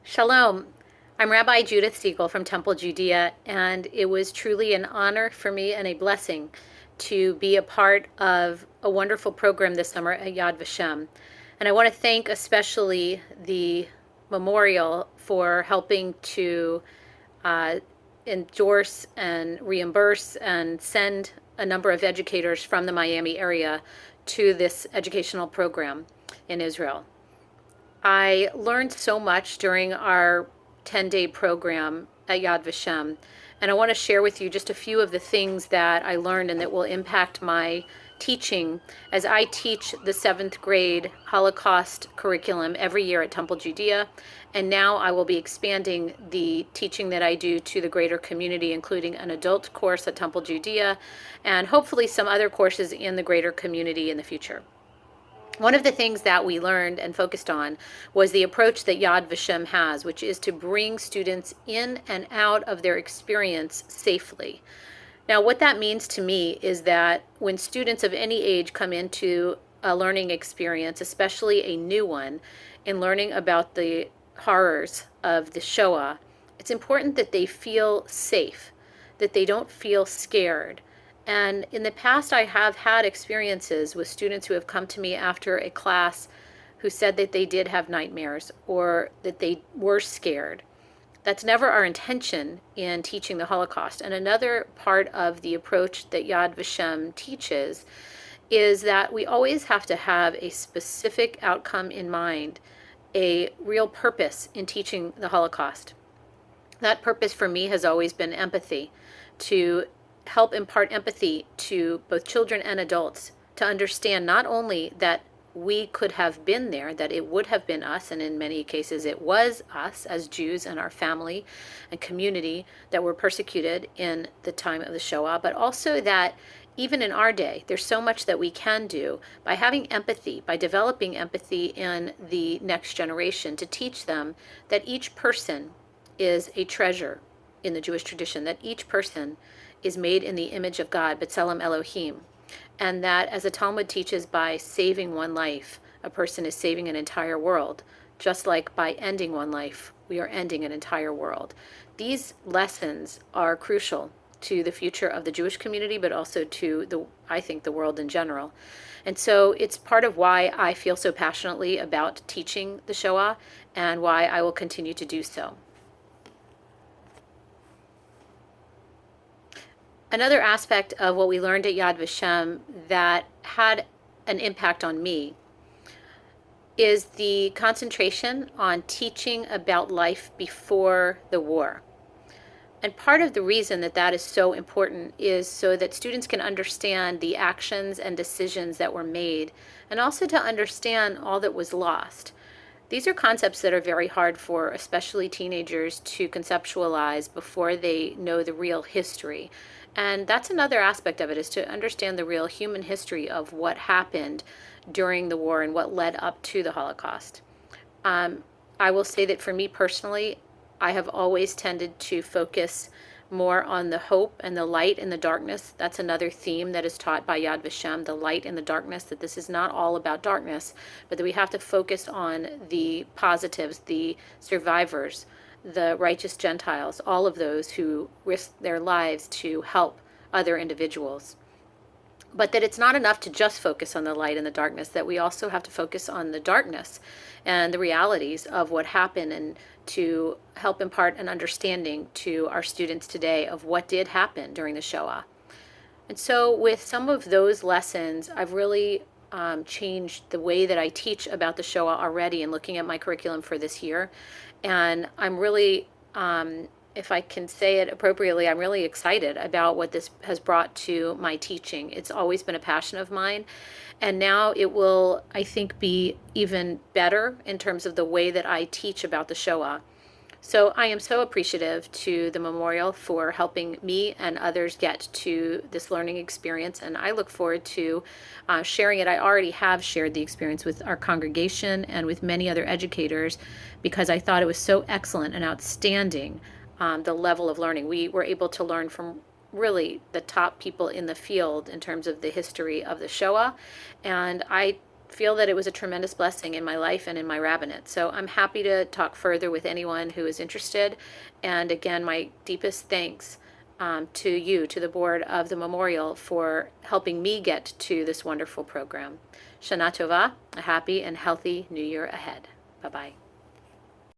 Shalom. I'm Rabbi Judith Siegel from Temple, Judea, and it was truly an honor for me and a blessing to be a part of a wonderful program this summer at Yad Vashem. And I want to thank especially the memorial for helping to uh, endorse and reimburse and send a number of educators from the Miami area to this educational program in Israel. I learned so much during our 10-day program at Yad Vashem, and I want to share with you just a few of the things that I learned and that will impact my teaching as I teach the 7th grade Holocaust curriculum every year at Temple Judea. And now I will be expanding the teaching that I do to the greater community, including an adult course at Temple Judea and hopefully some other courses in the greater community in the future. One of the things that we learned and focused on was the approach that Yad Vashem has, which is to bring students in and out of their experience safely. Now, what that means to me is that when students of any age come into a learning experience, especially a new one, in learning about the horrors of the Shoah, it's important that they feel safe, that they don't feel scared. And in the past, I have had experiences with students who have come to me after a class who said that they did have nightmares or that they were scared. That's never our intention in teaching the Holocaust. And another part of the approach that Yad Vashem teaches is that we always have to have a specific outcome in mind, a real purpose in teaching the Holocaust. That purpose for me has always been empathy, to help impart empathy to both children and adults to understand not only that we could have been there, that it would have been us, and in many cases it was us as Jews and our family and community that were persecuted in the time of the Shoah, but also that even in our day, there's so much that we can do by having empathy, by developing empathy in the next generation to teach them that each person is a treasure in the Jewish tradition, that each person is made in the image of God, B'Tselem Elohim, and that as the Talmud teaches, by saving one life, a person is saving an entire world, just like by ending one life, we are ending an entire world. These lessons are crucial to the future of the Jewish community, but also to I think, the world in general. And so it's part of why I feel so passionately about teaching the Shoah and why I will continue to do so. Another aspect of what we learned at Yad Vashem that had an impact on me is the concentration on teaching about life before the war. And part of the reason that that is so important is so that students can understand the actions and decisions that were made, and also to understand all that was lost. These are concepts that are very hard for especially teenagers to conceptualize before they know the real history. And that's another aspect of it, is to understand the real human history of what happened during the war and what led up to the Holocaust. I will say that for me personally, I have always tended to focus more on the hope and the light in the darkness. That's another theme that is taught by Yad Vashem, the light in the darkness, that this is not all about darkness, but that we have to focus on the positives, the survivors, the righteous Gentiles, all of those who risked their lives to help other individuals. But that it's not enough to just focus on the light and the darkness, that we also have to focus on the darkness and the realities of what happened, and to help impart an understanding to our students today of what did happen during the Shoah. And so with some of those lessons, I've really changed the way that I teach about the Shoah already in looking at my curriculum for this year. And I'm really, if I can say it appropriately, I'm really excited about what this has brought to my teaching. It's always been a passion of mine. And now it will, I think, be even better in terms of the way that I teach about the Shoah. So I am so appreciative to the memorial for helping me and others get to this learning experience, and I look forward to sharing it. I already have shared the experience with our congregation and with many other educators because I thought it was so excellent and outstanding, the level of learning. We were able to learn from really the top people in the field in terms of the history of the Shoah, and I feel that it was a tremendous blessing in my life and in my rabbinate. So I'm happy to talk further with anyone who is interested. And again, my deepest thanks to you, to the board of the memorial, for helping me get to this wonderful program. Shana Tova, a happy and healthy new year ahead. Bye-bye.